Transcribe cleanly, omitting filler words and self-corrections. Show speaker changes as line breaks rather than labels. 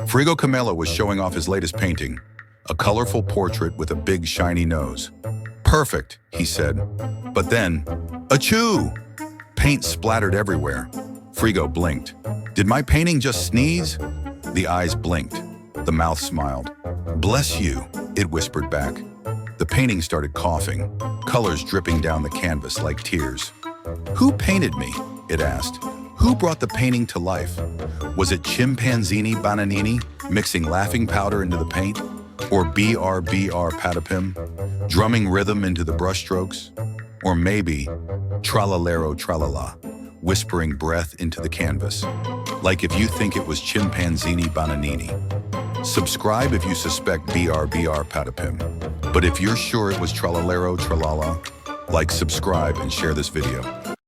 Frigo Camelo was showing off his latest painting, a colorful portrait with a big shiny nose. "Perfect," he said. But then, ACHOO! Paint splattered everywhere. Frigo blinked. "Did my painting just sneeze?" The eyes blinked. The mouth smiled. "Bless you," it whispered back. The painting started coughing, colors dripping down the canvas like tears. "Who painted me?" it asked. "Who brought the painting to life? Was it Chimpanzini Bananini mixing laughing powder into the paint? Or BR BR Patapim drumming rhythm into the brushstrokes? Or maybe Tralalero Tralala whispering breath into the canvas? Like if you think it was Chimpanzini Bananini. Subscribe if you suspect BR BR Patapim. But if you're sure it was Tralalero Tralala, like, subscribe, and share this video.